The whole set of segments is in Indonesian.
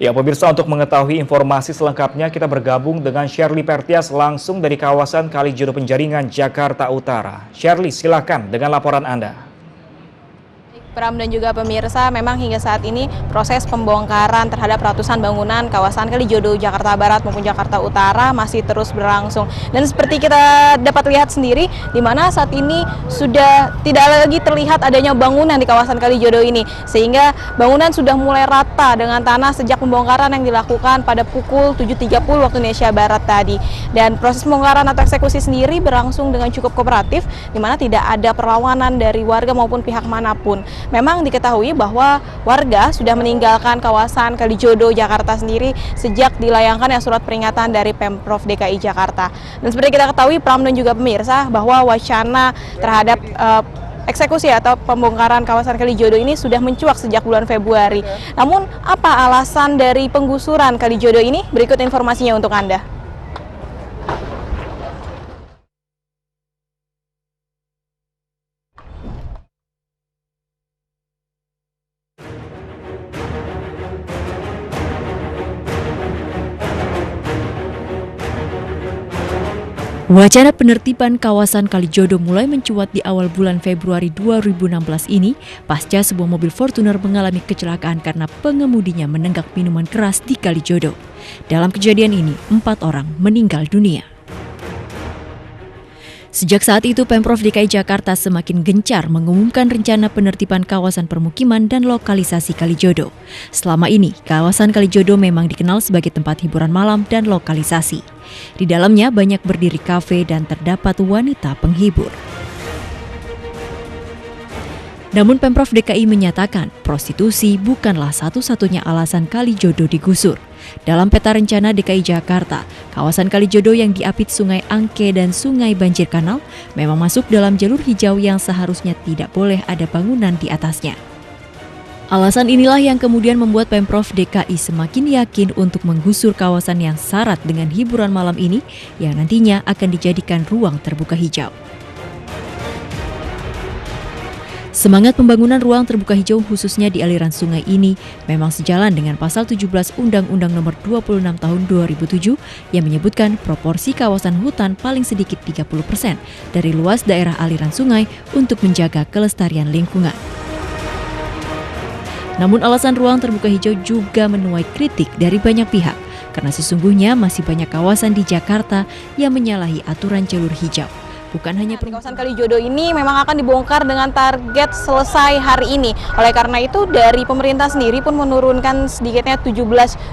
Ya, pemirsa, untuk mengetahui informasi selengkapnya kita bergabung dengan Shirley Pertias langsung dari kawasan Kalijodo Penjaringan, Jakarta Utara. Shirley, silakan dengan laporan Anda. Pram dan juga pemirsa, memang hingga saat ini proses pembongkaran terhadap ratusan bangunan kawasan Kalijodo, Jakarta Barat maupun Jakarta Utara masih terus berlangsung. Dan seperti kita dapat lihat sendiri, di mana saat ini sudah tidak lagi terlihat adanya bangunan di kawasan Kalijodo ini, sehingga bangunan sudah mulai rata dengan tanah sejak pembongkaran yang dilakukan pada pukul 7.30 waktu Indonesia Barat tadi. Dan proses pembongkaran atau eksekusi sendiri berlangsung dengan cukup kooperatif, di mana tidak ada perlawanan dari warga maupun pihak manapun. Memang diketahui bahwa warga sudah meninggalkan kawasan Kalijodo, Jakarta sendiri sejak dilayangkannya surat peringatan dari Pemprov DKI Jakarta. Dan seperti kita ketahui, Pram dan juga pemirsa, bahwa wacana terhadap eksekusi atau pembongkaran kawasan Kalijodo ini sudah mencuat sejak bulan Februari. Namun, apa alasan dari penggusuran Kalijodo ini? Berikut informasinya untuk Anda. Wacana penertiban kawasan Kalijodo mulai mencuat di awal bulan Februari 2016 ini pasca sebuah mobil Fortuner mengalami kecelakaan karena pengemudinya menenggak minuman keras di Kalijodo. Dalam kejadian ini, 4 orang meninggal dunia. Sejak saat itu, Pemprov DKI Jakarta semakin gencar mengumumkan rencana penertiban kawasan permukiman dan lokalisasi Kalijodo. Selama ini, kawasan Kalijodo memang dikenal sebagai tempat hiburan malam dan lokalisasi. Di dalamnya banyak berdiri kafe dan terdapat wanita penghibur. Namun Pemprov DKI menyatakan prostitusi bukanlah satu-satunya alasan Kalijodo digusur. Dalam peta rencana DKI Jakarta, kawasan Kalijodo yang diapit Sungai Angke dan Sungai Banjir Kanal memang masuk dalam jalur hijau yang seharusnya tidak boleh ada bangunan di atasnya. Alasan inilah yang kemudian membuat Pemprov DKI semakin yakin untuk menggusur kawasan yang syarat dengan hiburan malam ini yang nantinya akan dijadikan ruang terbuka hijau. Semangat pembangunan ruang terbuka hijau khususnya di aliran sungai ini memang sejalan dengan pasal 17 Undang-Undang Nomor 26 Tahun 2007 yang menyebutkan proporsi kawasan hutan paling sedikit 30% dari luas daerah aliran sungai untuk menjaga kelestarian lingkungan. Namun alasan ruang terbuka hijau juga menuai kritik dari banyak pihak karena sesungguhnya masih banyak kawasan di Jakarta yang menyalahi aturan jalur hijau. Bukan hanya kawasan Kalijodo ini memang akan dibongkar dengan target selesai hari ini. Oleh karena itu, dari pemerintah sendiri pun menurunkan sedikitnya 17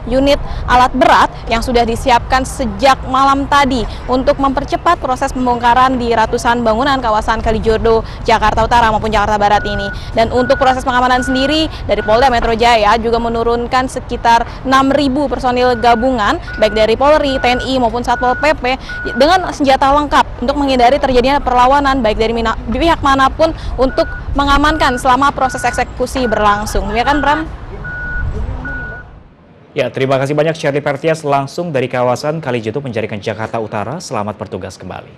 unit alat berat yang sudah disiapkan sejak malam tadi untuk mempercepat proses pembongkaran di ratusan bangunan kawasan Kalijodo, Jakarta Utara maupun Jakarta Barat ini. Dan untuk proses pengamanan sendiri, dari Polda Metro Jaya juga menurunkan sekitar 6.000 personil gabungan, baik dari Polri, TNI maupun Satpol PP dengan senjata lengkap untuk menghindari terjadinya perlawanan baik dari pihak manapun untuk mengamankan selama proses eksekusi berlangsung. Ya kan, Bram? Ya, terima kasih banyak Shirley Pertias langsung dari kawasan Kalijodo Penjaringan, Jakarta Utara. Selamat bertugas kembali.